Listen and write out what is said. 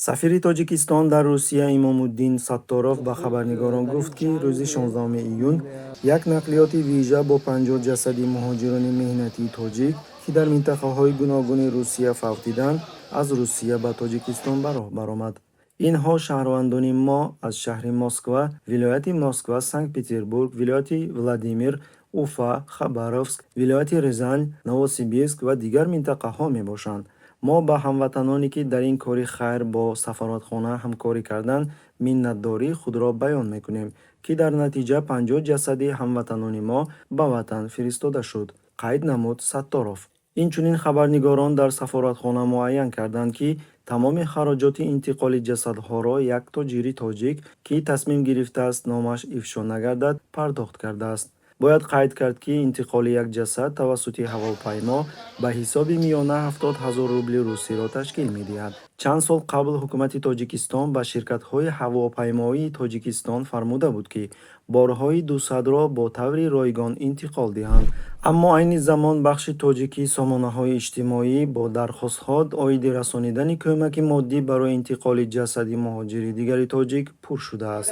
сафири Тоҷикистон дар Русия Имомуддин Сатторов ба хабарнигорон гуфт, ки рӯзи 16 июн як нақлиёти вижа бо 50 ҷасади муҳоҷирони меҳнатии тоҷик, ки дар минтақаҳои гуногуни Русия фавтиданд, аз Русия ба Тоҷикистон ба роҳ баромад. инҳо шаҳрвандони мо аз шаҳри Москва, вилояти Москва, Санкт-Петербург, вилояти Владимир, Уфа, Хабаровск, вилояти Рязань, Новосибирск ва дигар минтақаҳо мебошанд. мо ба ҳамватаноне, ки дар ин кори хайр бо сафоратхона ҳамкорӣ карданд, миннатдории худро баён мекунем, ки дар натиҷа 50 ҷасади ҳамватанони мо ба ватан фиристода шуд, қайд намуд Сатторов. Инчунин хабарнигорон дар сафоратхона муайян карданд, ки тамоми хароҷоти интиқоли ҷасадҳоро як тоҷири тоҷик, ки тасмим гирифтааст номаш ифшо нагардад, пардохт кардааст. бояд қайд кард, ки интиқоли як ҷасад тавассути ҳавопаймо ба ҳисоби миёна 70 000 рубли русиро ташкил медиҳад. чанд сол қабл ҳукумати Тоҷикистон ба ширкатҳои ҳавопаймоии Тоҷикистон фармуда буд, ки борҳои 200-ро бо таври ройгон интиқол диҳанд. аммо айни замон бахши тоҷикии сомонаҳои иҷтимоӣ бо дархостҳо оиди расонидани кӯмаки моддӣ барои интиқоли ҷасади муҳоҷири дигари тоҷик пур шудааст.